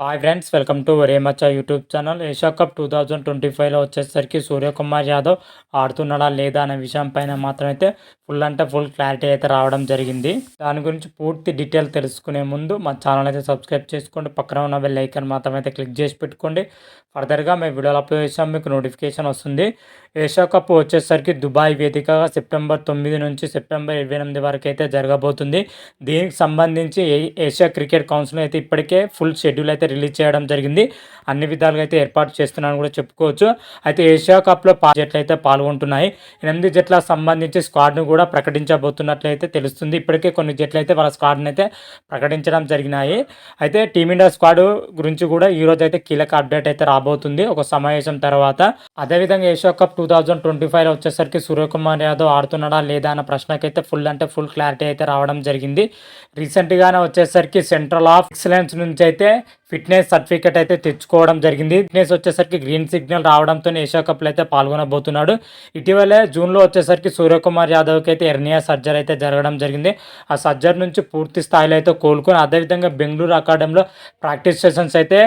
Hi friends, welcome to రేమచ్చ YouTube channel. Asia cup 2025లో వచ్చేసరికి సూర్యకుమార్ యాదవ్ ఆడుతున్నాడా లేదా అనే విషయం పైన మాత్రం అయితే ఫుల్ అంటే ఫుల్ క్లారిటీ అయితే రావడం జరిగింది. దాని గురించి పూర్తి డీటెయిల్ తెలుసుకునే ముందు మా ఛానల్ అయితే సబ్స్క్రైబ్ చేసుకోండి, పక్కన ఉన్న బెల్ ఐకాన్ మాత్రం అయితే క్లిక్ చేసి పెట్టుకోండి. ఫర్దర్గా మేము వీడియోలు అప్లోడ్ చేసాం మీకు నోటిఫికేషన్ వస్తుంది. ఏషియా కప్ వచ్చేసరికి దుబాయ్ వేదికగా సెప్టెంబర్ 9 నుంచి సెప్టెంబర్ 28 వరకు అయితే జరగబోతుంది. దీనికి సంబంధించి ఏషియా క్రికెట్ కౌన్సిల్ అయితే ఇప్పటికే ఫుల్ షెడ్యూల్ అయితే రిలీజ్ చేయడం జరిగింది. అన్ని విధాలుగా అయితే ఏర్పాటు చేస్తున్నాను కూడా చెప్పుకోవచ్చు. అయితే ఏషియా కప్లో జట్లు అయితే పాల్గొంటున్నాయి. 8 జట్లకు సంబంధించి స్క్వాడ్ను కూడా ప్రకటించబోతున్నట్లయితే తెలుస్తుంది. ఇప్పటికే కొన్ని జట్లు అయితే వాళ్ళ స్క్వాడ్ని అయితే ప్రకటించడం జరిగినాయి. అయితే టీమిండియా స్క్వాడ్ గురించి కూడా ఈరోజు అయితే కీలక అప్డేట్ అయితే రాబోతుంది ఒక సమావేశం తర్వాత. అదేవిధంగా ఏషియా కప్ 2025లో వచ్చేసరికి సూర్యకుమార్ యాదవ్ ఆడుతున్నాడా లేదా అన్న ప్రశ్నకైతే ఫుల్ అంటే ఫుల్ క్లారిటీ అయితే రావడం జరిగింది. రీసెంట్గానే వచ్చేసరికి సెంట్రల్ ఆఫ్ ఎక్సలెన్స్ నుంచి అయితే ఫిట్నెస్ సర్టిఫికేట్ అయితే తెచ్చుకోవడం జరిగింది. ఫిట్నెస్ వచ్చేసరికి గ్రీన్ సిగ్నల్ రావడంతో ఏషియా కప్లో అయితే పాల్గొనబోతున్నాడు. ఇటీవలే జూన్లో వచ్చేసరికి సూర్యకుమార్ యాదవ్కి అయితే ఎర్నియా సర్జరీ అయితే జరగడం జరిగింది. ఆ సర్జరీ నుంచి పూర్తి స్థాయిలో అయితే కోలుకొని అదేవిధంగా బెంగళూరు అకాడమీలో ప్రాక్టీస్ సెషన్స్ అయితే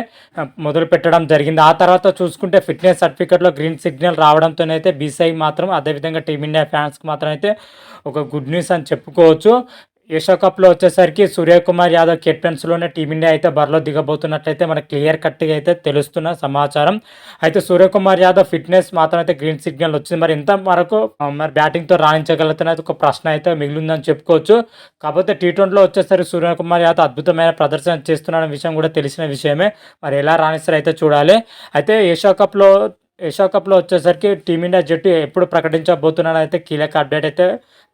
మొదలు పెట్టడం జరిగింది. ఆ తర్వాత చూసుకుంటే ఫిట్నెస్ సర్టిఫికేట్లో గ్రీన్ సిగ్నల్ రావడంతోనైతే బీసీఐ మాత్రం అదేవిధంగా టీమిండియా ఫ్యాన్స్కి మాత్రం అయితే ఒక గుడ్ న్యూస్ అని చెప్పుకోవచ్చు. ఏషియా కప్లో వచ్చేసరికి సూర్యకుమార్ యాదవ్ కెప్టెన్స్లోనే టీమిండియా అయితే బరిలో దిగబోతున్నట్లయితే మనకు క్లియర్ కట్గా అయితే తెలుస్తున్న సమాచారం. అయితే సూర్యకుమార్ యాదవ్ ఫిట్నెస్ మాత్రం అయితే గ్రీన్ సిగ్నల్ వచ్చింది. మరి ఇంత వరకు మరి బ్యాటింగ్తో రాణించగలుగుతున్నది ఒక ప్రశ్న అయితే మిగిలిందని చెప్పుకోవచ్చు. కాకపోతే టీ20లో వచ్చేసరికి సూర్యకుమార్ యాదవ్ అద్భుతమైన ప్రదర్శన చేస్తున్న విషయం కూడా తెలిసిన విషయమే. మరి ఎలా రాణిస్తారో అయితే చూడాలి. అయితే ఏషియా కప్లో వచ్చేసరికి టీమిండియా జట్టు ఎప్పుడు ప్రకటించబోతున్నారో అయితే కీలక అప్డేట్ అయితే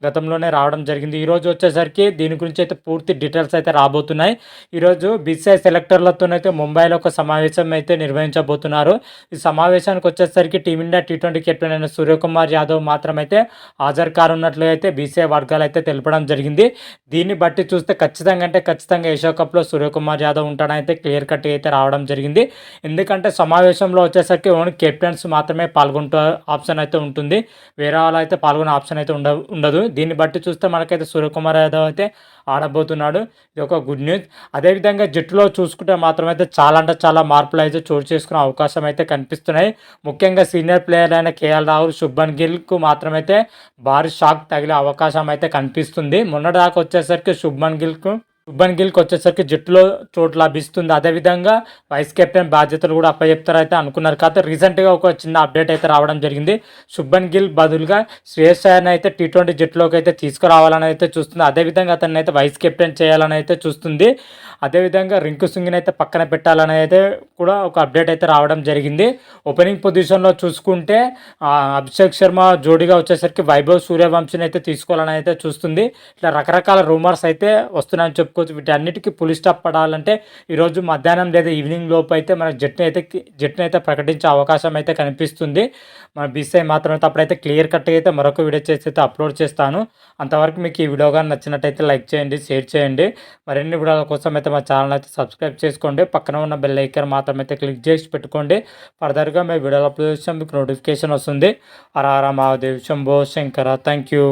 గతంలోనే రావడం జరిగింది. ఈరోజు వచ్చేసరికి దీని గురించి అయితే పూర్తి డీటెయిల్స్ అయితే రాబోతున్నాయి. ఈరోజు బీసీఐ సెలెక్టర్లతోనైతే ముంబైలో ఒక సమావేశం అయితే నిర్వహించబోతున్నారు. ఈ సమావేశానికి వచ్చేసరికి టీమిండియా టీ20 కెప్టెన్ అయిన సూర్యకుమార్ యాదవ్ మాత్రమైతే హాజరు కానున్నట్లు అయితే బీసీఐ వర్గాలు అయితే తెలపడం జరిగింది. దీన్ని బట్టి చూస్తే ఖచ్చితంగా ఏషియా కప్లో సూర్యకుమార్ యాదవ్ ఉంటాడైతే క్లియర్ కట్ అయితే రావడం జరిగింది. ఎందుకంటే సమావేశంలో వచ్చేసరికి ఓన్లీ కెప్టెన్స్ మాత్రమే పాల్గొంటే ఆప్షన్ అయితే ఉంటుంది, వేరే వాళ్ళు అయితే పాల్గొనే ఆప్షన్ అయితే ఉండదు. దీన్ని బట్టి చూస్తే మనకైతే సూర్యకుమార్ యాదవ్ అయితే ఆడబోతున్నాడు. ఇది ఒక గుడ్ న్యూస్. అదేవిధంగా జట్టులో చూసుకుంటే మాత్రమైతే చాలా మార్పులు అయితే చోటు చేసుకునే అవకాశం అయితే కనిపిస్తున్నాయి. ముఖ్యంగా సీనియర్ ప్లేయర్ అయిన కేఎల్ రాహుల్, శుభ్మన్ గిల్కు మాత్రమైతే భారీ షాక్ తగిలే అవకాశం అయితే కనిపిస్తుంది. మొన్నటిదాకా వచ్చేసరికి శుభ్మన్ గిల్కి వచ్చేసరికి జట్టులో చోటు లభిస్తుంది. అదేవిధంగా వైస్ కెప్టెన్ బాధ్యతలు కూడా అప్పచెప్తారైతే అనుకున్నారు. కాకపోతే రీసెంట్గా ఒక చిన్న అప్డేట్ అయితే రావడం జరిగింది. శుభ్మన్ గిల్ బదులుగా శ్రేయస్ అయ్యర్ని అయితే టీ20 జట్టులోకి అయితే తీసుకురావాలని అయితే చూస్తుంది. అదేవిధంగా అతన్ని అయితే వైస్ కెప్టెన్ చేయాలని అయితే చూస్తుంది. అదేవిధంగా రింకు సింగ్ని అయితే పక్కన పెట్టాలని అయితే కూడా ఒక అప్డేట్ అయితే రావడం జరిగింది. ఓపెనింగ్ పొజిషన్లో చూసుకుంటే అభిషేక్ శర్మ జోడీగా వచ్చేసరికి వైభవ్ సూర్యవంశీని అయితే తీసుకోవాలని అయితే చూస్తుంది. ఇట్లా రకరకాల రూమర్స్ అయితే వస్తున్నాయని చెప్పుకోవచ్చు. వీటన్నిటికీ పులి స్టాప్ పడాలంటే ఈరోజు మధ్యాహ్నం లేదా ఈవినింగ్ లోపు అయితే మన జట్టుని అయితే ప్రకటించే అవకాశం అయితే కనిపిస్తుంది. మన బీసీఐ మాత్రమే అప్పుడైతే క్లియర్ కట్గా అయితే మరొక వీడియో చేసి అయితే అప్లోడ్ చేస్తాను. అంతవరకు మీకు ఈ వీడియో కానీ నచ్చినట్టయితే లైక్ చేయండి, షేర్ చేయండి. మరిన్ని వీడియోల కోసం అయితే మా ఛానల్ అయితే సబ్స్క్రైబ్ చేసుకోండి, పక్కన ఉన్న బెల్ ఐకాన్ మాత్రం అయితే క్లిక్ చేసి పెట్టుకోండి. ఫర్దర్గా మేము వీడియోలు అప్లోడ్ చేస్తాం మీకు నోటిఫికేషన్ వస్తుంది. హర హర మహాదేవ్, శంభో శంకర. Thank you.